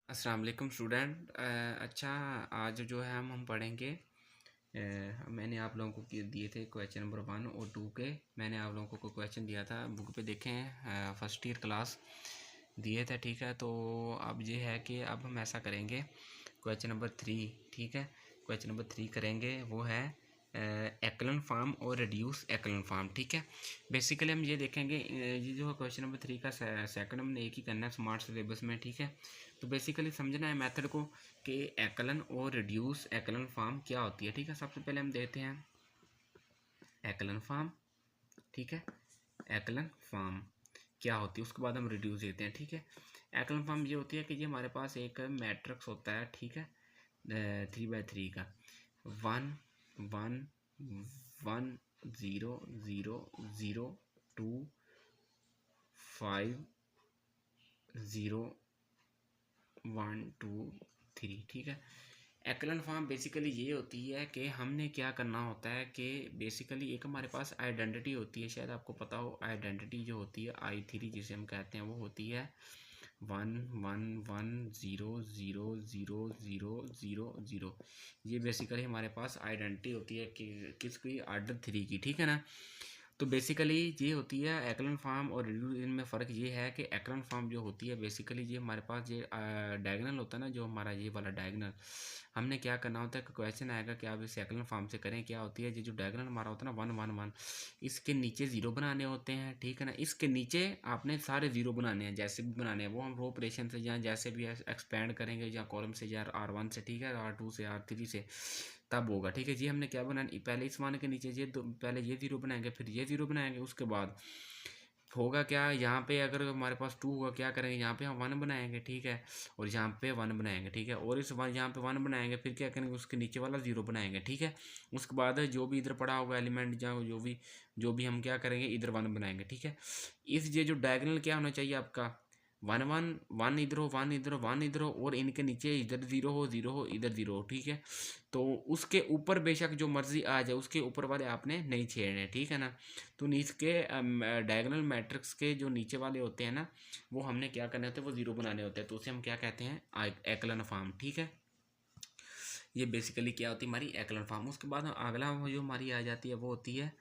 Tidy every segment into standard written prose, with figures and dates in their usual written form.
अस्सलाम वालेकुम स्टूडेंट। अच्छा, आज जो है हम पढ़ेंगे। मैंने आप लोगों को दिए थे क्वेश्चन नंबर 1 और 2 के। मैंने आप लोगों को क्वेश्चन दिया था, बुक पे देखें, फर्स्ट ईयर क्लास दिए थे। ठीक है, तो अब ये है कि अब हम ऐसा करेंगे। क्वेश्चन नंबर 3, ठीक है, क्वेश्चन नंबर 3 करेंगे। वो है एक्लन फार्म और रिड्यूस एक्लन फार्म। ठीक है, बेसिकली हम ये देखेंगे, ये जो क्वेश्चन नंबर 3 का सेकंड हमने एक ही करना है स्मार्ट सिलेबस में। ठीक है, तो बेसिकली समझना है मेथड को कि एक्लन और रिड्यूस एक्लन फार्म क्या होती है। ठीक है, सबसे पहले हम देखते हैं एक्लन फार्म। ठीक है, एक्लन फार्म क्या होती है, उसके बाद हम रिड्यूस देते हैं। ठीक है, एक्लन फार्म ये होती है कि ये हमारे पास एक मैट्रिक्स होता है। ठीक है, 3x3 का 1 1 0 0 0 2 5 0 1 2 3। ठीक है, एक्लन फॉर्म बेसिकली ये होती है कि हमने क्या करना होता है कि बेसिकली एक हमारे पास आइडेंटिटी होती है। शायद आपको पता हो, आइडेंटिटी जो होती है I3 जिसे हम कहते हैं, वो होती है 1 1 1 0 0 0 0 0। ये बेसिकली हमारे पास आइडेंटिटी होती है कि किसकी, ऑर्डर 3 की। ठीक है ना, तो बेसिकली ये होती है एक्लन फार्म और रिड्यूस। इनमें फ़र्क ये है कि एक्लन फार्म जो होती है बेसिकली ये हमारे पास ये डायगोनल होता है ना, जो हमारा ये वाला डायगोनल, हमने क्या करना होता है कि क्वेश्चन आएगा कि आप इसे एक्लन फार्म से करें। क्या होती है, ये जो डायगोनल हमारा होता है ना 1 1 1, इसके नीचे ज़ीरो बनाने होते हैं। ठीक है ना, इसके नीचे आपने सारे ज़ीरो बनाने हैं, जैसे भी बनाने हैं वो हम रो ऑपरेशन से या जैसे भी एक्सपेंड करेंगे, या कॉलम से या R1 से, ठीक है, R2 से, R3 से, तब होगा। ठीक है जी, हमने क्या बनाना, पहले इस मान के नीचे ये दो, पहले ये ज़ीरो बनाएंगे, फिर ये ज़ीरो बनाएंगे, उसके बाद होगा क्या, यहाँ पे अगर हमारे पास 2 होगा, क्या करेंगे, यहाँ पे हम 1 बनाएंगे। ठीक है, और यहाँ पे 1 बनाएंगे। ठीक है, और इस बार यहाँ पे 1 बनाएंगे, फिर क्या करेंगे, उसके नीचे वाला 0 बनाएंगे। ठीक है, उसके बाद जो भी इधर पड़ा होगा एलिमेंट, या जो भी हम क्या करेंगे, इधर 1 बनाएंगे। ठीक है, इस ये जो डायगोनल क्या होना चाहिए आपका, 1 1 1 इधर हो, 1 इधर हो, 1 इधर हो, और इनके नीचे इधर 0 हो, 0 हो, इधर 0 हो। ठीक है, तो उसके ऊपर बेशक जो मर्जी आ जाए, उसके ऊपर वाले आपने नहीं छेड़ने। ठीक है ना, तो नीचे के डायगोनल मैट्रिक्स के जो नीचे वाले होते हैं ना, वो हमने क्या करने होते हैं, वो 0 बनाने होते हैं, तो उसे हम क्या कहते हैं, एक्लन फॉर्म। ठीक है, ये बेसिकली क्या होती है हमारी एक्लन फॉर्म। उसके बाद अगला जो हमारी आ जाती है वो होती है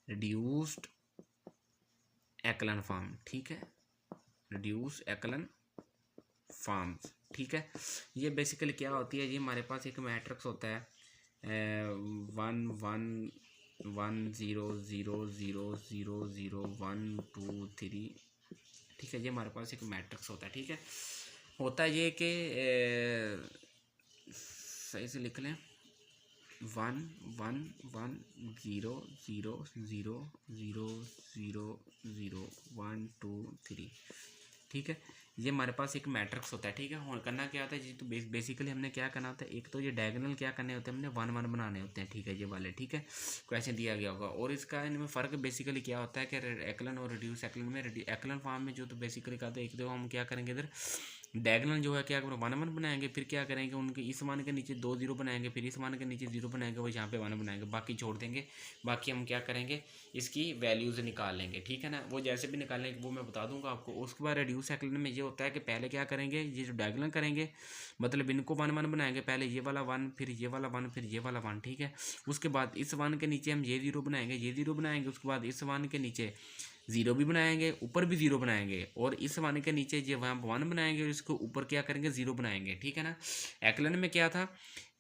रिड्यूस्ड एक्लन फॉर्म। ठीक है, रिड्यूस एक्लन फॉर्म्स। ठीक है, ये बेसिकली क्या होती है, ये हमारे पास एक मैट्रिक्स होता है 1 1 1 0 0 0 0 1 2 3। ठीक है, ये हमारे पास एक मैट्रिक्स होता है। ठीक है, होता ये कि सही से लिख लें, 1 1 1 0 0 0 0 0 1 2 3। ठीक है, ये हमारे पास एक मैट्रिक्स होता है। ठीक है, और करना क्या होता है जी, तो बेसिकली हमने क्या करना होता है, एक तो ये डायगोनल क्या करने होते हैं, हमने 1 1 बनाने होते हैं। ठीक है, ये वाले, ठीक है, क्वेश्चन दिया गया होगा। और इसका इनमें फ़र्क बेसिकली क्या होता है कि एक्लन और रिड्यूस एक्लन में, एक्लन फॉर्म में जो तो बेसिकली कहते हैं, एक तो हम क्या करेंगे, इधर डायगोनल जो है क्या करें, 1 1 बनाएंगे, फिर क्या करेंगे, उनके इस मान के नीचे 2 0 बनाएंगे, फिर इस मान के नीचे 0 बनाएंगे, वो यहाँ पे 1 बनाएंगे, बाकी छोड़ देंगे। बाकी हम क्या करेंगे, इसकी वैल्यूज़ निकाल लेंगे। ठीक है ना, वो जैसे भी निकालेंगे वो मैं बता दूंगा आपको। उसके बाद रिड्यूस एक्लन में ये होता है कि पहले क्या करेंगे, ये जो डायगोनल करेंगे, मतलब इनको 1 1 बनाएंगे, पहले ये वाला 1, फिर ये वाला 1, फिर ये वाला 1। ठीक है, उसके बाद इस 1 के नीचे हम ये 0 बनाएंगे, ये 0 बनाएंगे, उसके बाद इस 1 के नीचे 0 भी बनाएंगे, ऊपर भी 0 बनाएंगे, और इस 1 के नीचे ये वहाँ 1 बनाएंगे, और इसको ऊपर क्या करेंगे, 0 बनाएंगे। ठीक है ना, एक्लन में क्या था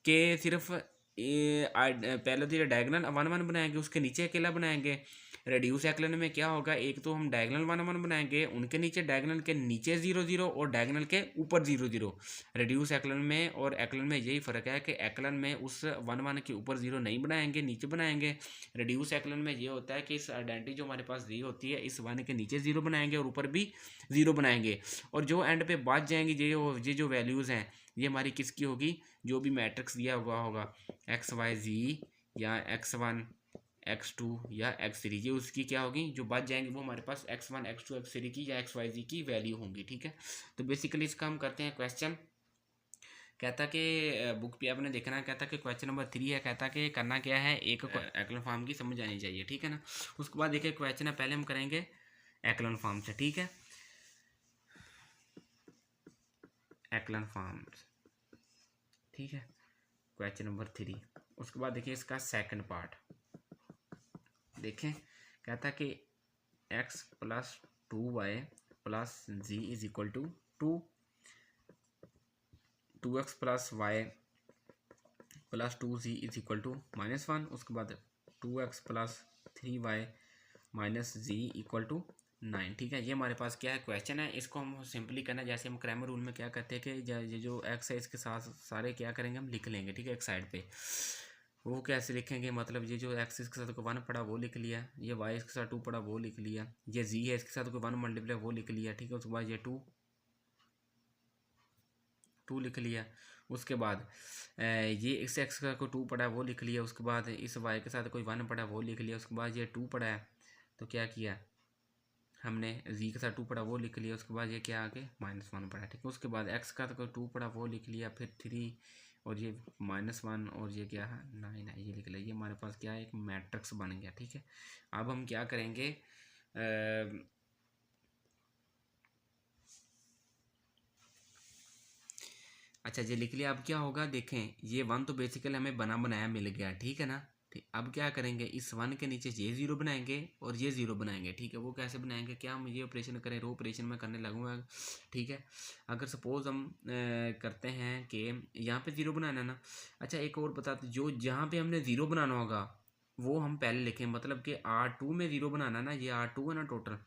कि सिर्फ पहले तो ये डायगोनल 1 1 बनाएंगे, उसके नीचे अकेला बनाएंगे। रेड्यूस एक्लन में क्या होगा, एक तो हम डायगोनल 1 1 बनाएंगे, उनके नीचे डायगोनल के नीचे 0 0 और डायगोनल के ऊपर 0 0। रेड्यूस एक्लन में और एक्लन में यही फ़र्क है कि एक्लन में उस 1 1 के ऊपर 0 नहीं बनाएंगे, नीचे बनाएंगे। रेड्यूस एक्लन में ये होता है कि इस आइडेंटिटी जो हमारे पास दी होती है, इस 1 के नीचे 0 बनाएंगे और ऊपर भी 0 बनाएंगे, और जो एंड पे बच जाएंगी ये जो वैल्यूज़ हैं, ये हमारी किसकी होगी, जो भी मैट्रिक्स दिया हुआ होगा XYZ या X1 X2 या X3, ये उसकी क्या होगी, जो बच जाएंगे वो हमारे पास X1 X2 X3 की या XYZ की वैल्यू होंगी। ठीक है, तो बेसिकली इसका हम करते हैं क्वेश्चन। कहता कि बुक पे आपने देखना, कहता कि क्वेश्चन नंबर 3 है, कहता कि करना क्या है, एक एक्लन फॉर्म की समझ आनी चाहिए। ठीक है ना, उसके बाद देखिए क्वेश्चन है, पहले हम करेंगे एक्लन फॉर्म से। ठीक है, एक्लन फॉर्म्स, ठीक है, क्वेश्चन नंबर 3। उसके बाद देखिए इसका सेकंड पार्ट देखें, कहता कि x plus 2y plus z is equal to 2x plus y plus 2z is equal to -1। उसके बाद 2x plus 3y minus z equal to 9, ठीक है। ये हमारे पास क्या है क्वेश्चन है, इसको हम सिंपली करना, जैसे हम क्रैमर रूल में क्या करते हैं कि ये जो x है इसके साथ सारे क्या करेंगे हम लिख लेंगे, ठीक है, एक साइड पे। वो कैसे लिखेंगे, मतलब ये जो x इसके साथ कोई 1 पड़ा वो लिख लिया, ये y इसके साथ 2 पड़ा वो लिख लिया, ये z है इसके साथ कोई 1 मल्टीप्लाई वो लिख लिया, ठीक है। उसके बाद ये 2 लिख लिया। उसके बाद ये इस x का कोई 2 पड़ा है वो लिख लिया। उसके बाद इस y के साथ कोई 1 पड़ा है वो लिख लिया। उसके बाद ये 2 पड़ा है तो क्या किया हमने, z के साथ 2 पड़ा वो लिख लिया। उसके बाद ये क्या आगे -1 पड़ा, ठीक है। उसके बाद x का तो कोई 2 पड़ा वो लिख लिया, फिर 3 और ये -1 और ये क्या है 9 है, ये लिख लिया। ये हमारे पास क्या है एक मैट्रिक्स बन गया, ठीक है। अब हम क्या करेंगे, अच्छा ये लिख लिया। अब क्या होगा देखें, ये 1 तो बेसिकली हमें बना बनाया मिल गया, ठीक है ना। ठीक, अब क्या करेंगे, इस 1 के नीचे ये 0 बनाएंगे और ये 0 बनाएंगे, ठीक है। वो कैसे बनाएंगे, क्या हम ये ऑपरेशन करें, रो ऑपरेशन में करने लगूंगा, ठीक है। अगर सपोज हम करते हैं कि यहाँ पे 0 बनाना है ना। अच्छा एक और बताते, जो जहाँ पे हमने 0 बनाना होगा वो हम पहले लिखें, मतलब कि R2 में 0 बनाना ना, ये R2 है ना टोटल,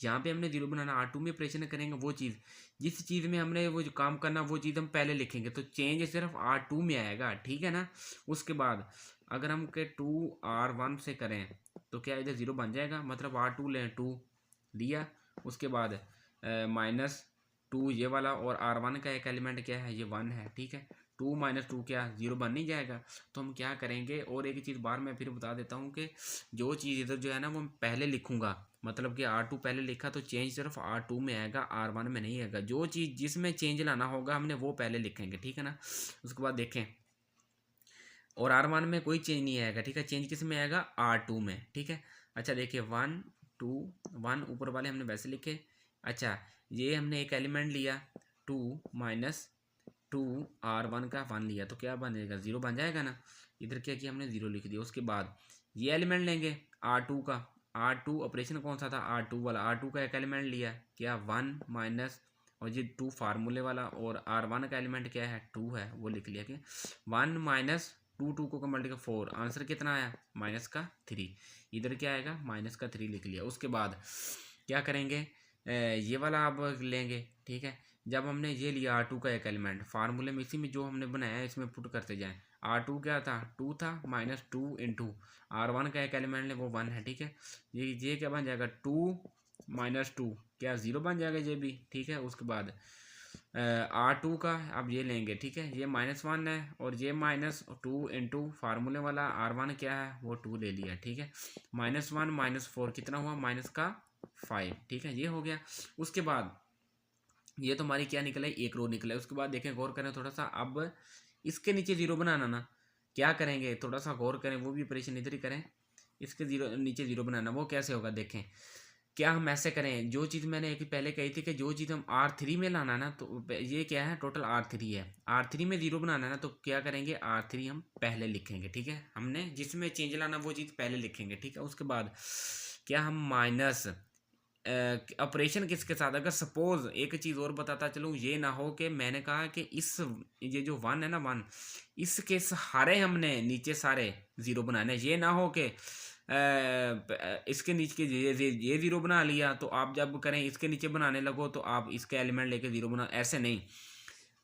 यहाँ पे हमने 0 बनाना, R2 में ऑपरेशन करेंगे वो चीज़, जिस चीज़ में हमने वो जो काम करना वो चीज़ हम पहले लिखेंगे, तो चेंज सिर्फ R2 में आएगा, ठीक है ना। उसके बाद अगर हम के 2R1 से करें तो क्या इधर 0 बन जाएगा, मतलब R2 लें 2 लिया। उसके बाद -2 ये वाला, और R1 का एक एलिमेंट क्या है, ये 1 है, ठीक है। 2 - 2 क्या 0 बन नहीं जाएगा। तो हम क्या करेंगे, और एक चीज़ बार मैं फिर बता देता हूँ कि जो चीज़ इधर जो है ना वो पहले लिखूँगा, मतलब कि R2 पहले लिखा तो चेंज सिर्फ R2 में आएगा, R1 में नहीं आएगा। जो चीज़ जिसमें चेंज लाना होगा हमने वो पहले लिखेंगे, ठीक है ना। उसके बाद देखें, और R1 में कोई चेंज नहीं आएगा, ठीक है। चेंज किस में आएगा, R2 में, ठीक है। अच्छा देखिए 1 2 1 ऊपर वाले हमने वैसे लिखे। अच्छा ये हमने एक एलिमेंट लिया 2 - 2 R1 का 1 लिया, तो क्या बनेगा 0 बन जाएगा ना। इधर क्या किया हमने 0 लिख दिया। उसके बाद ये एलिमेंट लेंगे R2 का, R2 ऑपरेशन कौन सा था, R2 वाला, R2 का एक एलिमेंट लिया क्या 1 माइनस, और ये 2 फार्मूले वाला, और R1 का एलिमेंट क्या है 2 है, वो लिख लिया कि 1 माइनस 2 को मल्टीप्लाई 4, आंसर कितना आया -3। इधर क्या आएगा -3 लिख लिया। उसके बाद क्या करेंगे, ये वाला अब लेंगे, ठीक है। जब हमने ये लिया R2 का एक एलिमेंट, फार्मूले में इसी में जो हमने बनाया है इसमें पुट करते जाएं। R2 क्या था 2 था, -2 इंटू R1 का एक एलिमेंट ले वो 1 है, ठीक है। ये क्या बन जाएगा 2 - 2 क्या 0 बन जाएगा ये भी, ठीक है। उसके बाद R2 का अब ये लेंगे, ठीक है। ये -1 है और ये -2 इंटू फार्मूले वाला R1 क्या है वो 2 ले लिया, ठीक है। -1 - 4 कितना हुआ -5, ठीक है। ये हो गया। उसके बाद ये तो हमारी क्या निकला है, एक रो निकला है। उसके बाद देखें, गौर करें थोड़ा सा, अब इसके नीचे 0 बनाना ना, क्या करेंगे थोड़ा सा गौर करें, वो भी ऑपरेशन इधर ही करें। इसके नीचे 0 बनाना, वो कैसे होगा देखें। क्या हम ऐसे करें, जो चीज़ मैंने एक पहले कही थी कि जो चीज़ हम R3 में लाना ना, तो ये क्या है टोटल R3 है, R3 में 0 बनाना है ना, तो क्या करेंगे R3 हम पहले लिखेंगे, ठीक है। हमने जिसमें चेंज लाना वो चीज़ पहले लिखेंगे, ठीक है। उसके बाद क्या हम माइनस ऑपरेशन किसके साथ, अगर सपोज एक चीज़ और बताता चलूँ, ये ना हो कि मैंने कहा कि इस ये जो 1 है ना 1, इसके सारे हमने नीचे सारे 0 बनाने, ये ना हो कि इसके नीचे ये 0 बना लिया तो आप जब करें इसके नीचे बनाने लगो तो आप इसके एलिमेंट लेके 0 बना, ऐसे नहीं।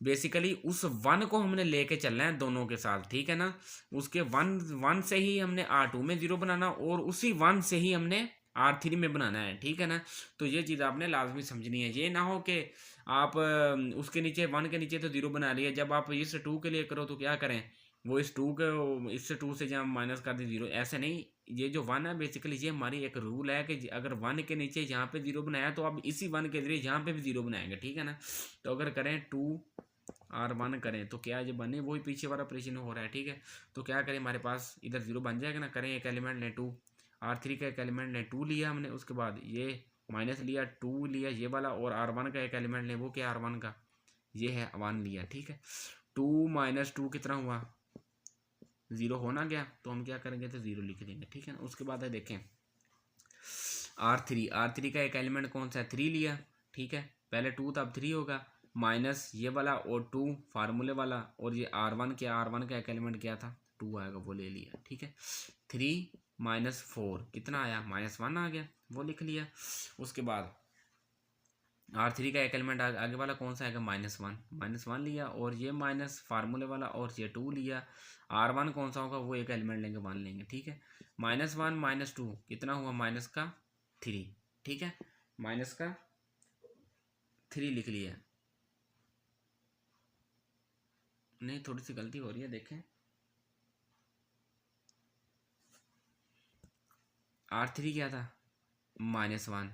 बेसिकली उस 1 को हमने लेके चलना है दोनों के साथ, ठीक है ना। उसके 1 से ही हमने R2 में 0 बनाना, और उसी 1 से ही हमने R3 में बनाना है, ठीक है ना। तो ये चीज़ आपने लाजमी समझनी है। ये ना हो कि आप उसके नीचे 1 के नीचे तो 0 बना लिया, जब आप इस 2 के लिए करो तो क्या करें, वो इस 2 के इससे 2 से जब माइनस कर दे 0, ऐसे नहीं। ये जो 1 है बेसिकली ये हमारी एक रूल है कि अगर 1 के नीचे यहाँ पे 0 बनाया तो आप इसी 1 के जरिए यहाँ पे भी 0 बनाएंगे, ठीक है ना। तो अगर करें 2R1 करें तो क्या ये बने, वही पीछे वाला ऑपरेशन हो रहा है, ठीक है। तो क्या करें, हमारे पास इधर 0 बन जाएगा ना। करें एक एलिमेंट लें 2, R3 का एक एलिमेंट लें 2 लिया हमने। उसके बाद ये माइनस लिया 2 लिया ये वाला, और R1 का एक एलिमेंट लें, वो क्या R1 का ये है 1 लिया, ठीक है। 2 माइनस 2 कितना हुआ, 0 होना गया, तो हम क्या करेंगे, तो 0 लिख देंगे, ठीक है ना। उसके बाद है देखें R3 का एक एलिमेंट कौन सा है, 3 लिया, ठीक है। पहले 2 था, अब 3 होगा, माइनस ये वाला और 2 फार्मूले वाला, और ये R1 का एक एलिमेंट क्या था, 2 आएगा, वो ले लिया, ठीक है। 3 माइनस 4 कितना आया, -1 आ गया, वो लिख लिया। उसके बाद R3 का एक एलिमेंट आगे वाला कौन सा आएगा, -1 लिया, और ये माइनस फार्मूले वाला, और ये 2 लिया। R1 कौन सा होगा, वो एक एलिमेंट लेंगे, 1 लेंगे, ठीक है। -1 -2 कितना हुआ, -3, ठीक है, -3 लिख लिया। नहीं, थोड़ी सी गलती हो रही है, देखें R3 क्या था, -1,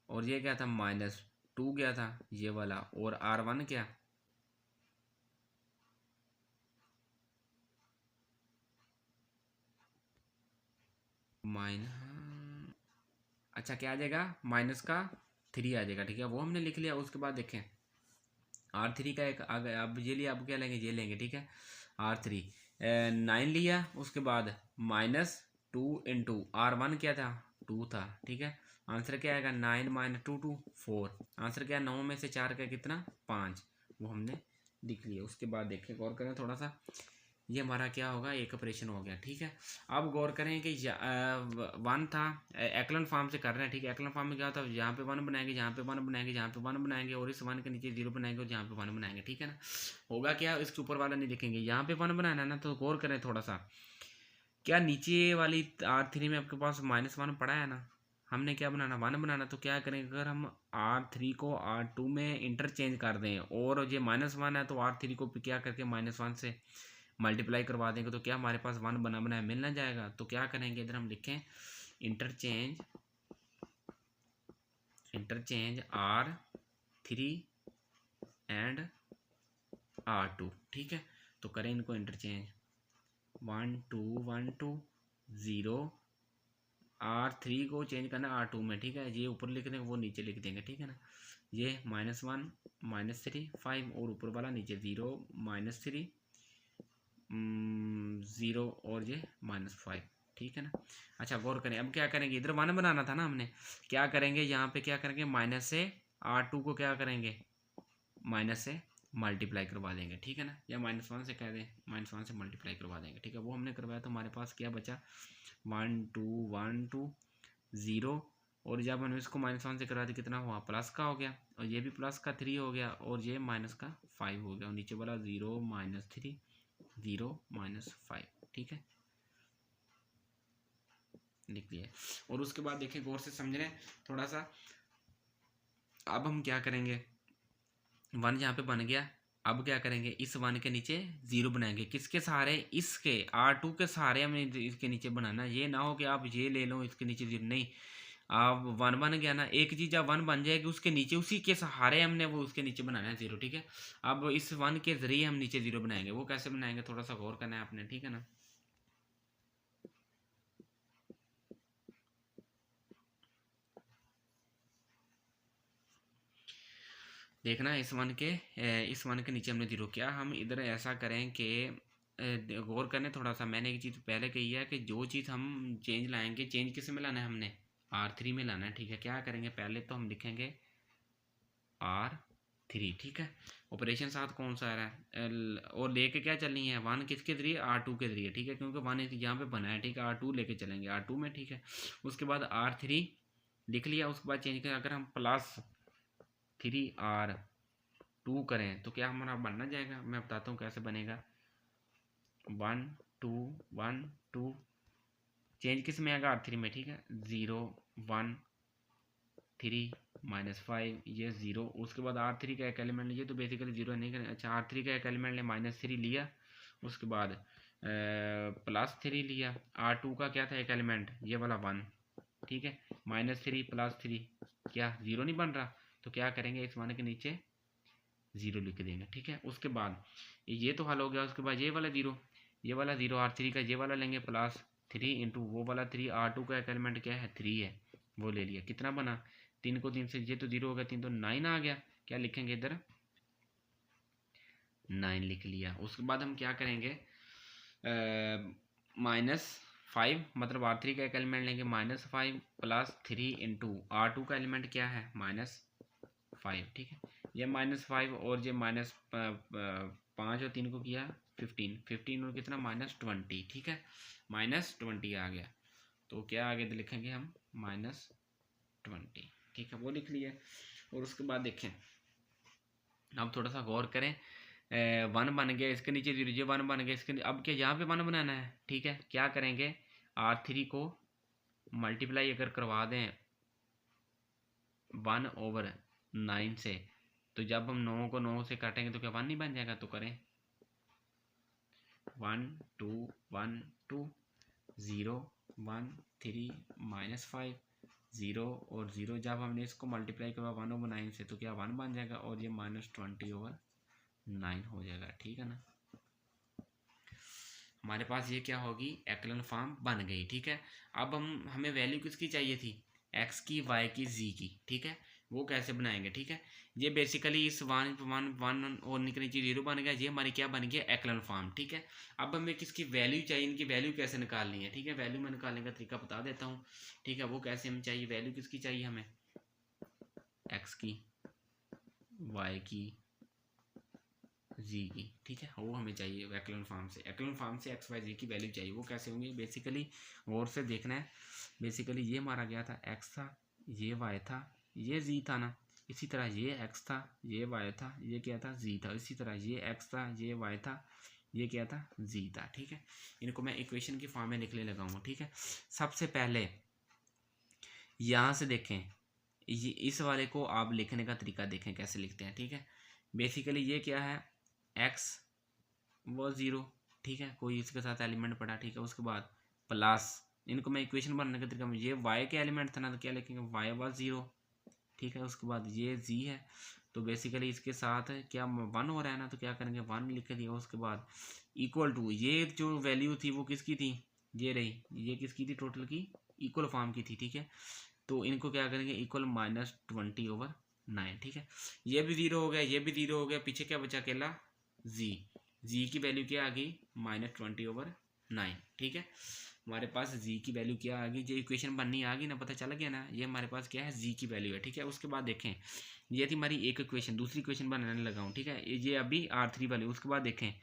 और ये क्या था, -2 क्या था, ये वाला, और R1 क्या, अच्छा क्या आ जाएगा, -3 आ जाएगा, ठीक है, वो हमने लिख लिया। उसके बाद देखें R3 का एक आ गया, अब ये लिया, अब क्या लेंगे, ये लेंगे, ठीक है। R3 9 लिया, उसके बाद -2 इंटू R1 क्या था, 2 था, ठीक है। आंसर क्या आएगा, 9 माइनस 2 4, आंसर क्या है, 9 में से 4 का कितना, 5, वो हमने लिख लिया। उसके बाद देखें, गौर करें थोड़ा सा, ये हमारा क्या होगा, एक ऑपरेशन हो गया, ठीक है। अब गौर करें कि 1 था, एक्लन फॉर्म से कर रहे हैं, ठीक है। एक्लन फॉर्म में क्या होता है, यहाँ पे 1 बनाएंगे, यहाँ पे 1 बनाएंगे, यहाँ पे 1 बनाएंगे, और इस 1 के नीचे 0 बनाएंगे, और यहाँ पे 1 बनाएंगे, ठीक है ना। होगा क्या, इसके ऊपर वाला नहीं लिखेंगे, यहाँ पे 1 बनाना है ना, तो गौर करें थोड़ा सा, क्या नीचे वाली R3 में आपके पास -1 पड़ा है ना, हमने क्या बनाना, 1 बनाना, तो क्या करेंगे, अगर हम R3 को R2 में इंटरचेंज कर दें, और ये -1 है, तो R3 को क्या करके -1 से मल्टीप्लाई करवा देंगे, तो क्या हमारे पास 1 बना बनाया मिलना जाएगा। तो क्या करेंगे, इधर हम लिखें इंटरचेंज R3 एंड R2, ठीक है। तो करें इनको इंटरचेंज, 1 2 1 2 0, R3 को चेंज करना R2 में, ठीक है। ये ऊपर लिख देंगे, वो नीचे लिख देंगे, ठीक है ना। ये -1 -3 5, और ऊपर वाला नीचे 0 -3 0, और ये -5, ठीक है ना। अच्छा गौर करें, अब क्या करेंगे, इधर 1 बनाना था ना हमने, क्या करेंगे, यहाँ पे क्या करेंगे, माइनस से R2 को क्या करेंगे, माइनस से मल्टीप्लाई करवा देंगे, ठीक है ना, या -1 से कह दें, -1 से मल्टीप्लाई करवा देंगे, ठीक है। वो हमने करवाया, तो हमारे पास क्या बचा, 1 2 1 2 0, और जब हमने इसको -1 से करवा दिया, कितना हुआ, प्लस का हो गया, और ये भी प्लस का 3 हो गया, और ये -5 हो गया, और नीचे वाला 0 -3 0 -5, ठीक है, लिख लिया। और उसके बाद देखिए, गौर से समझ रहे हैं थोड़ा सा, अब हम क्या करेंगे, 1 यहाँ पे बन गया, अब क्या करेंगे, इस 1 के नीचे 0 बनाएंगे, किसके सहारे, इसके R2 के सहारे हमें इसके नीचे बनाना, ये ना हो कि आप ये ले लो इसके नीचे 0, नहीं, आप 1 बन गया ना, एक चीज़ जब 1 बन जाएगी, उसके नीचे उसी के सहारे हमने वो उसके नीचे बनाना है 0, ठीक है। अब इस 1 के जरिए हम नीचे 0 बनाएंगे, वो कैसे बनाएंगे, थोड़ा सा गौर करना है आपने, ठीक है ना। देखना, इस 1 के नीचे हमने 0 किया, हम इधर ऐसा करें कि गौर करने थोड़ा सा, मैंने एक चीज़ पहले कही है कि जो चीज़ हम चेंज लाएंगे, चेंज किस में लाना है, हमने R3 में लाना है, ठीक है। क्या करेंगे, पहले तो हम लिखेंगे R3, ठीक है। ऑपरेशन साथ कौन सा आ रहा है, और लेके क्या चलनी है, 1 किसके जरिए, R2 के जरिए, ठीक है, क्योंकि 1 यहाँ पे बना है, ठीक है, R2 लेके चलेंगे R2 में, ठीक है। उसके बाद R3 लिख लिया, उसके बाद चेंज करें, अगर हम +3R2 करें, तो क्या हमारा बनना जाएगा, मैं बताता हूँ कैसे बनेगा, 1 2 1 2, चेंज किस में आएगा, R3 में, ठीक है, 0 1 3 -5, ये 0, उसके बाद R3 का एक एलिमेंट, ये तो बेसिकली 0 नहीं करें, अच्छा R3 का एक एलिमेंट ले, -3 लिया, उसके बाद +3 लिया, R2 का क्या था एक एलिमेंट, ये वाला 1, ठीक है, -3 +3 क्या 0 नहीं बन रहा, तो क्या करेंगे, इस 1 के नीचे 0 लिख देंगे, ठीक है। उसके बाद ये तो हल हो गया, उसके बाद ये वाला 0, R3 का ये वाला लेंगे, +3 इंटू वो वाला 3, R2 का एक एलिमेंट क्या है, 3 है, वो ले लिया, कितना बना, 3 को 3 से, ये तो 0 हो गया, 3 तो 9 आ गया, क्या लिखेंगे इधर, 9 लिख लिया। उसके बाद हम क्या करेंगे, -5 मतलब R3 का एक एलिमेंट लेंगे, -5 + 3 × R2 का एलिमेंट क्या है -5, ठीक है। ये -5 और ये -5 और 3 को किया 15 और कितना -20, ठीक है, -20 आ गया। तो क्या आगे लिखेंगे हम -20, ठीक है, वो लिख लिया। और उसके बाद देखें, अब थोड़ा सा गौर करें, 1 बन गया, इसके नीचे 0, ये 1 बन गया, इसके अब क्या यहाँ पे 1 बनाना है, ठीक है। क्या करेंगे, R3 को मल्टीप्लाई अगर करवा दें 1/9 से, तो जब हम 9 को 9 से काटेंगे तो क्या 1 नहीं बन जाएगा। तो करें 1 2 1 2 0 1 3 -5 0 और 0, जब हमने इसको मल्टीप्लाई करवा 1/9 से तो क्या 1 बन जाएगा, और ये -20/9 हो जाएगा, ठीक है ना। हमारे पास ये क्या होगी, एक्लन फॉर्म बन गई, ठीक है। अब हमें वैल्यू किसकी चाहिए थी, x की, y की, z की, ठीक है। वो कैसे बनाएंगे, ठीक है। ये बेसिकली इस 1 और नीचे 0 बन गया, ये हमारी क्या बन गया, एक्लन फॉर्म, ठीक है। अब हमें किसकी वैल्यू चाहिए, इनकी वैल्यू कैसे निकालनी है, ठीक है। वैल्यू मैं निकालने का तरीका बता देता हूँ, ठीक है। वो कैसे हमें चाहिए, वैल्यू किसकी चाहिए हमें, x की, y की, जी की, ठीक है। वो हमें चाहिए एक्लन फॉर्म से, एक्लन फॉर्म से एक्स वाई जी की वैल्यू चाहिए। वो कैसे होंगी, बेसिकली गौर से देखना है। बेसिकली ये मारा गया था, एक्स था, ये वाई था, ये जी था ना। इसी तरह ये एक्स था, ये वाई था, ये क्या था, जी था। इसी तरह ये एक्स था, ये वाई था, ये क्या था, जी था, ठीक है। इनको मैं इक्वेशन की फॉर्म में लिखने लगा हूँ, ठीक है। सबसे पहले यहाँ से देखें, ये इस वाले को आप लिखने का तरीका देखें कैसे लिखते हैं, ठीक है। बेसिकली ये क्या है, एक्स वो 0, ठीक है, कोई इसके साथ एलिमेंट पड़ा, ठीक है। उसके बाद प्लस, इनको मैं इक्वेशन बनाने का तरीका, ये वाई के एलिमेंट था ना, तो क्या लिखेंगे, वाई वाज 0, ठीक है। उसके बाद ये जी है, तो बेसिकली इसके साथ क्या 1 हो रहा है ना, तो क्या करेंगे 1 लिख दिया। उसके बाद इक्वल टू, ये जो वैल्यू थी वो किसकी थी, ये रही, ये किसकी थी, टोटल की इक्वल फॉर्म की थी, ठीक है। तो इनको क्या करेंगे, इक्वल -20/9, ठीक है। ये भी 0 हो गया, ये भी 0 हो गया, पीछे क्या बचा अकेला, जी की वैल्यू क्या आ गई, -20/9, ठीक है। हमारे पास जी की वैल्यू क्या आ गई, जो इक्वेशन बननी आ गई ना, पता चल गया ना, ये हमारे पास क्या है, जी की वैल्यू है, ठीक है। उसके बाद देखें, ये थी हमारी एक इक्वेशन, दूसरी इक्वेशन बनाने लगा हूँ, ठीक है। ये अभी R3 वाली। उसके बाद देखें,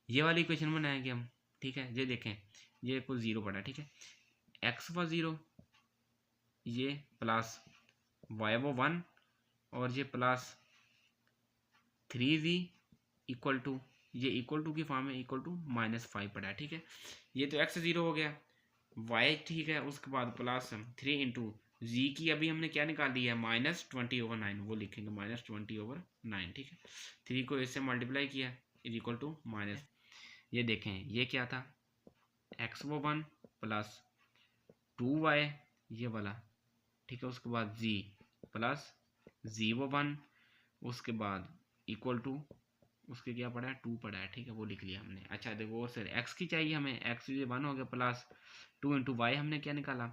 ये वाली इक्वेशन बनाएंगे हम, ठीक है। ये देखें, ये कुछ 0 पड़ा, ठीक है, एक्स वो 0, ये प्लस वाई वो 1, और ये प्लस 3z इक्वल टू, ये इक्वल टू की फॉर्म में इक्वल टू -5 पड़ा है, ठीक है। ये तो x 0 हो गया, y ठीक है। उसके बाद प्लस 3 × z की अभी हमने क्या निकाल दी है, -20/9, वो लिखेंगे -20/9, ठीक है। 3 को इससे मल्टीप्लाई किया इज इक्वल टू माइनस, ये देखें, ये क्या था, x वो 1 प्लस 2y ये वाला, ठीक है। उसके बाद z प्लस z वो 1, उसके बाद इक्वल टू, उसके क्या पड़ा है, 2 पड़ा है, ठीक है, वो लिख लिया हमने। अच्छा देखो सर, एक्स की चाहिए हमें, एक्स 1 हो गया, प्लस 2 × वाई हमने क्या निकाला,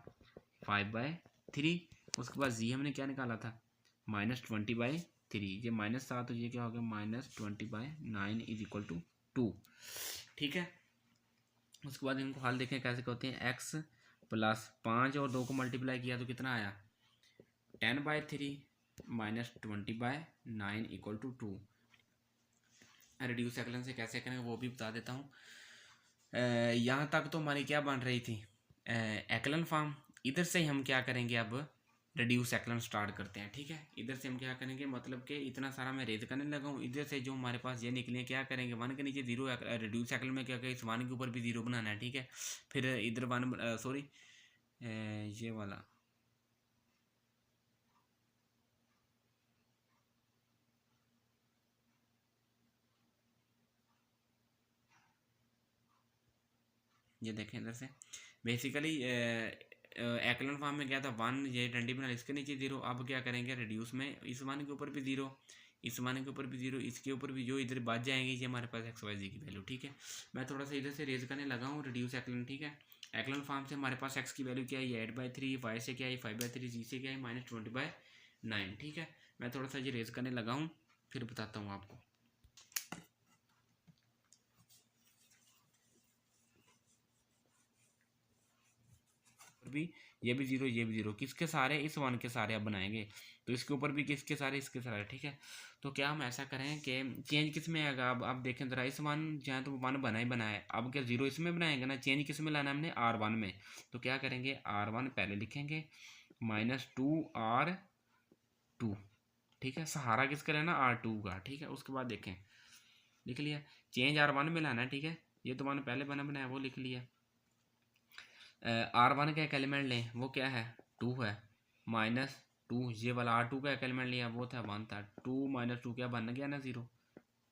5/3। उसके बाद जी हमने क्या निकाला था, -20/3, ये -7, तो ये क्या हो गया, -20/9 इज इक्वल टू 2, ठीक है। उसके बाद इनको हाल देखें कैसे होते हैं, एक्स प्लस 5 और 2 को मल्टीप्लाई किया तो कितना आया, 10/3 -20/9 इक्वल टू 2। रिड्यूस एक्लन से कैसे करेंगे वो भी बता देता हूँ। यहाँ तक तो हमारी क्या बन रही थी, एक्लन फॉर्म। इधर से हम क्या करेंगे, अब रिड्यूस एक्लन स्टार्ट करते हैं, ठीक है। इधर से हम क्या करेंगे, मतलब कि इतना सारा मैं रेज करने लगा हूँ, इधर से जो हमारे पास ये निकले क्या करेंगे, 1 के नीचे 0, रिड्यूस एक्लन में क्या करें, इस 1 के ऊपर भी 0 बनाना है, ठीक है। फिर इधर 1 सॉरी ये वाला, ये देखें इधर से, बेसिकली एक्लन फॉर्म में क्या था, 1 ये डंडी बना, इसके नीचे 0। अब क्या करेंगे, रिड्यूस में इस 1 के ऊपर भी 0, इस 1 के ऊपर भी 0, इसके ऊपर भी, जो इधर बच जाएंगे ये हमारे पास एक्स वाई जी की वैल्यू, ठीक है। मैं थोड़ा सा इधर से रेज करने लगा हूँ रिड्यूस एक्लन, ठीक है। एक्लन फॉर्म से हमारे पास एक्स की वैल्यू क्या है, 8/3, वाई से क्या है 5/3, जी से क्या है -20/9, ठीक है। मैं थोड़ा सा ये रेज करने लगा हूँ, फिर बताता हूँ आपको। भी, ये भी ज़ीरो, ये भी ज़ीरो, किसके सारे, इस वन के सारे अब बनाएंगे। तो इसके ऊपर भी किसके सारे, इसके सारे, ठीक है। तो क्या हम ऐसा करें कि चेंज किस में आएगा, अब आप देखें ज़रा, इस वन जहाँ तो वन बना ही बनाया है, अब क्या ज़ीरो इसमें बनाएंगे ना, चेंज किस में लाना है हमने, R1 में। तो क्या करेंगे, R1 पहले लिखेंगे -2R2, ठीक है। सहारा किसका लेना, R2 का, ठीक है। उसके बाद देखें, लिख लिया, चेंज R1 में लाना है, ठीक है। ये तो वन पहले बना बनाया, वो लिख लिया। R1 का एक एलिमेंट लें, वो क्या है, 2 है, -2, ये वाला R2 का एक एलिमेंट लिया, वो था 1 था, 2 - 2 क्या बन गया ना, 0,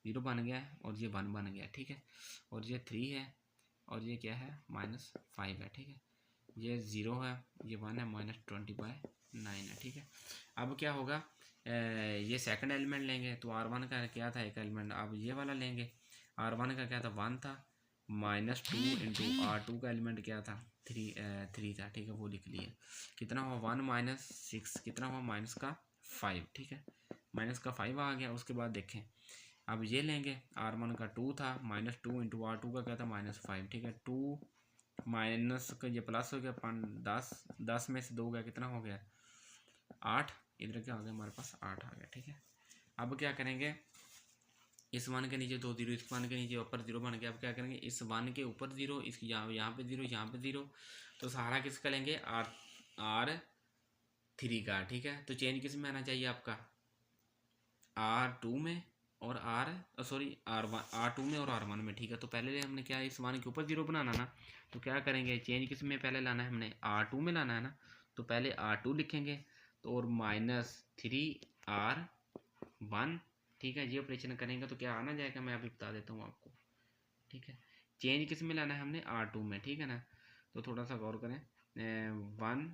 0 बन गया है, और ये 1 बन गया, ठीक है। और ये 3 है, और ये क्या है, -5 है, ठीक है। ये 0 है, ये 1 है, -20/9 है, ठीक है। अब क्या होगा, ये सेकंड एलिमेंट लेंगे, तो R1 का क्या था एक एलिमेंट, अब ये वाला लेंगे, R1 का क्या था, 1 था, -2 × R2 का एलिमेंट क्या था, 3 था, ठीक है। वो लिख लिए, कितना हुआ, 1 - 6, कितना हुआ, -5, ठीक है, -5 आ गया। उसके बाद देखें, अब ये लेंगे, R1 का 2 था, -2 × R2 का क्या था, -5, ठीक है। 2 माइनस का ये प्लस हो गया, 10 में से 2 गया, कितना हो गया, 8, इधर क्या हो गया हमारे पास, 8 आ गया, ठीक है। अब क्या करेंगे, इस वन के नीचे 2 जीरो, इस वन के नीचे ऊपर 0 बन गया। अब क्या करेंगे, इस वन के ऊपर 0, इसकी यहाँ पे 0, यहाँ पे 0, तो सहारा किसका लेंगे, R3 का, ठीक है। तो चेंज किस में आना चाहिए आपका, R2 में और R2 में और R1 में, ठीक है। तो पहले हमने क्या, इस वन के ऊपर 0 बनाना ना, तो क्या करेंगे, चेंज किस में पहले लाना है, हमने R2 में लाना है ना, तो पहले R2 लिखेंगे, तो और -3R1, ठीक है। ये ऑपरेशन करेंगे तो क्या आना जाएगा, मैं अभी बता देता हूँ आपको, ठीक है। चेंज किस में लाना है हमने, R2 में, ठीक है ना। तो थोड़ा सा गौर करें, 1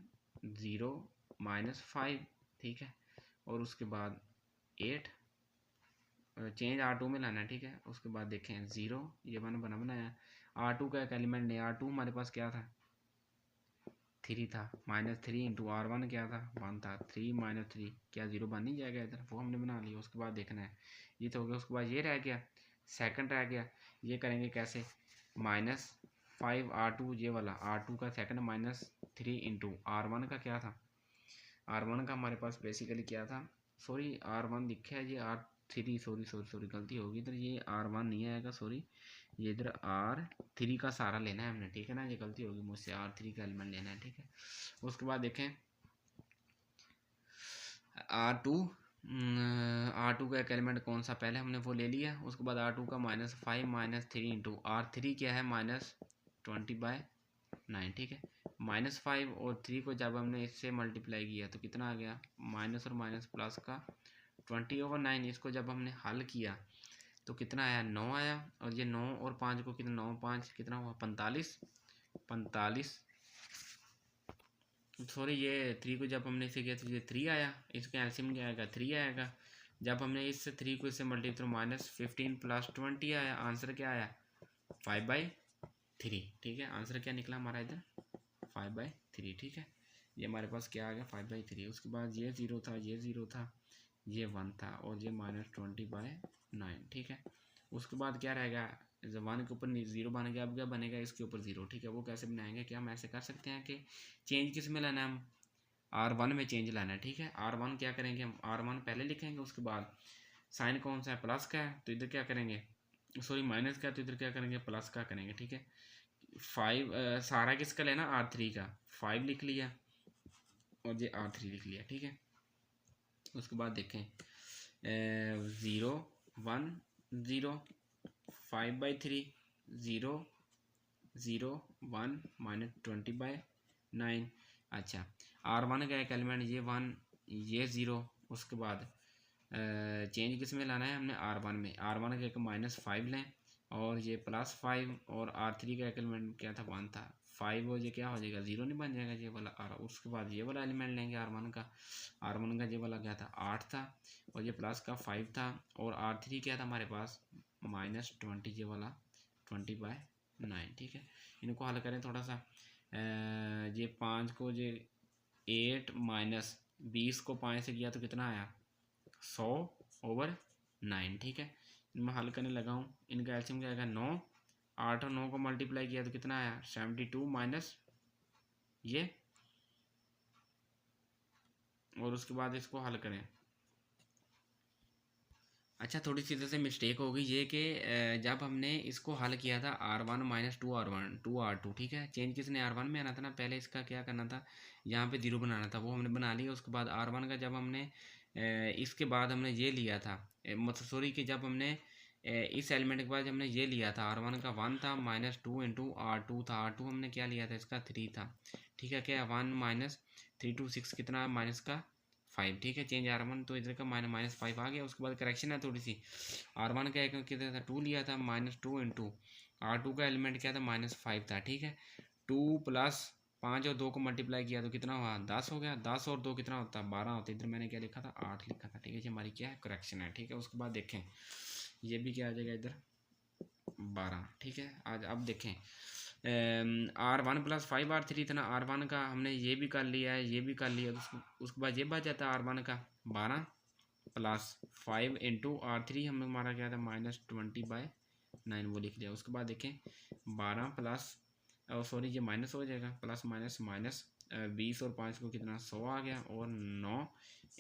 0 -5, ठीक है। और उसके बाद 8, चेंज R2 में लाना है, ठीक है। उसके बाद देखें 0, ये 1 बना बनाया, R2 का एक एलिमेंट नहीं, R2 हमारे पास क्या था, 3 था, -3 × R1 क्या था, 1 था, 3 - 3 क्या 0 बन नहीं जाएगा इधर, वो हमने बना लिया। उसके बाद देखना है, ये तो हो गया। उसके बाद ये रह गया, सेकंड रह गया, ये करेंगे कैसे, -5 R2, ये वाला R2 का सेकंड, -3 × R1 का क्या था, R1 का हमारे पास बेसिकली क्या था, सॉरी R1 लिखा है, ये R3, सॉरी गलती होगी इधर, ये R1 नहीं आएगा, सॉरी, ये इधर R3 का सारा लेना है हमने, ठीक है ना। ये गलती होगी मुझसे, R3 का एलिमेंट लेना है, ठीक है। उसके बाद देखें, R2 का एक एलिमेंट कौन सा, पहले हमने वो ले लिया। उसके बाद R2 का -5 -3 × R3 क्या है, -20/9, ठीक है। -5 और 3 को जब हमने इससे मल्टीप्लाई किया तो कितना आ गया, माइनस और माइनस प्लस का 20/9। इसको जब हमने हल किया तो कितना आया, 9 आया, और ये 9 और 5 को कितना, 9 5 कितना हुआ, 45, सॉरी ये 3 को जब हमने इसे किया तो ये 3 आया, इसका एलसीएम क्या आएगा, 3 आएगा। जब हमने इस 3 को इससे मल्टीप्लाई तो -15 + 20 आया, आंसर क्या आया, 5/3, ठीक है। आंसर क्या निकला हमारा इधर, 5/3, ठीक है। ये हमारे पास क्या आ गया, 5/3। उसके बाद ये 0 था, ये 0 था, ये 1 था, और ये -20/9, ठीक है। उसके बाद क्या रहेगा, जब 1 के ऊपर 0 बन गया, अब क्या बनेगा, इसके ऊपर 0, ठीक है। वो कैसे बनाएंगे, क्या हम ऐसे कर सकते हैं कि चेंज किस में लाना है, हम R1 में चेंज लाना है, ठीक है। R1 क्या करेंगे, हम R1 पहले लिखेंगे, उसके बाद साइन कौन सा है, प्लस का है, तो इधर क्या करेंगे, सॉरी माइनस का है, तो इधर क्या करेंगे, प्लस का करेंगे, ठीक है। 5 सारा किसका लेना, R3 का, 5 लिख लिया, और ये R3 लिख लिया, ठीक है। उसके बाद देखें 0 1 0 5/3 0 0 1 -20/9। अच्छा, R1 का एक एलिमेंट ये 1, ये 0। उसके बाद चेंज किस में लाना है हमने, R1 में, R1 का एक -5 लें, और ये +5, और R3 का एक एलिमेंट क्या था, 1 था, 5, और ये क्या हो जाएगा, 0 नहीं बन जाएगा ये वाला R। उसके बाद ये वाला एलिमेंट लेंगे R1 का, ये वाला क्या था, 8 था, और ये प्लस का 5 था, और R3 क्या था हमारे पास, -20, ये वाला 20/9, ठीक है। इनको हल करें थोड़ा सा, ये 5 को ये 8 - 20 को 5 से किया तो कितना आया, 100/9, ठीक है। मैं हल करने लगा हूँ, इनका एलसीएम क्या आएगा, 9, 8 और 9 को मल्टीप्लाई किया तो कितना आया, 72 माइनस ये और उसके बाद इसको हल करें। अच्छा, थोड़ी सी इधर से मिस्टेक हो गई ये कि जब हमने इसको हल किया था R1 minus two are to, ठीक है, चेंज किसने R1 में आना था ना, पहले इसका क्या करना था, यहाँ पे 0 बनाना था, वो हमने बना लिया। उसके बाद R1 का जब हमने इसके बाद हमने ये लिया था, मतलब सॉरी कि जब हमने इस एलिमेंट के बाद हमने ये लिया था, R1 का 1 था, माइनस 2 इंटू R2 था, R2 हमने क्या लिया था, इसका 3 था, ठीक है, क्या 1 माइनस 3 टू 6 कितना माइनस का 5, ठीक है, चेंज R1, तो इधर का माइनस 5 आ गया। उसके बाद करेक्शन है थोड़ी सी, R1 का एक कितना था 2 लिया था, माइनस 2 इंटू R2 का एलिमेंट क्या था, -5 था, ठीक है, 2 प्लस 5 और 2 को मल्टीप्लाई किया तो कितना हुआ, 10 हो गया, 10 और 2 कितना होता है, 12 होता है। इधर मैंने क्या लिखा था, 8 लिखा था, ठीक है, ये हमारी क्या है, करेक्शन है, ठीक है। उसके बाद देखें ये भी क्या आ जाएगा इधर 12, ठीक है। आज अब देखें R1 प्लस 5R3 था ना, R1 का हमने ये भी कर लिया है, ये भी कर लिया, तो उसके बाद ये बच जाता है R1 का 12 प्लस 5 इंटू R3 हमें हमारा क्या था, -20/9, वो लिख लिया। उसके बाद देखें 12 प्लस सॉरी ये माइनस हो जाएगा, प्लस माइनस माइनस 20 और 5 को कितना 100 आ गया, और 9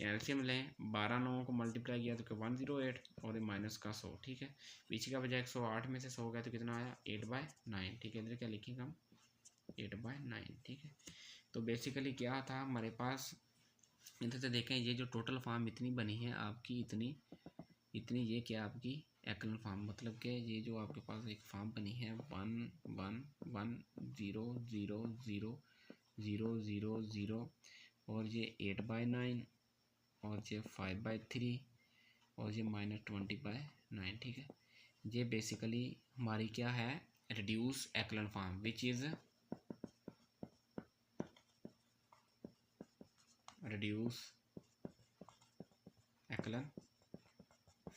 एलसीएम लें, 12 9 को मल्टीप्लाई किया तो 108 और ये माइनस का 100, ठीक है, पीछे का बजाय 108 में से 100 गया तो कितना आया 8/9, ठीक है, इधर क्या लिखेंगे हम 8/9, ठीक है। तो बेसिकली क्या था हमारे पास, इधर से देखें ये जो टोटल फॉर्म इतनी बनी है आपकी, इतनी इतनी ये क्या आपकी एक्लन फॉर्म, मतलब कि ये जो आपके पास एक फॉर्म बनी है 1 1 1 0 0 0 0 0 0 और ये 8/9 और ये 5/3 और ये -20/9, ठीक है। ये बेसिकली हमारी क्या है, reduce एक्लन form, which is reduce एक्लन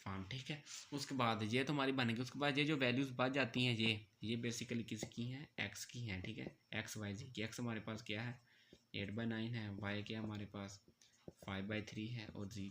form, ठीक है। उसके बाद ये तो हमारी बनेगी। उसके बाद ये जो वैल्यूज़ बच जाती हैं ये बेसिकली किसकी हैं, एक्स की हैं, ठीक है, एक्स वाई जी की। एक्स हमारे पास क्या है 8/9 है, वाई क्या हमारे पास 5/3 है, और जी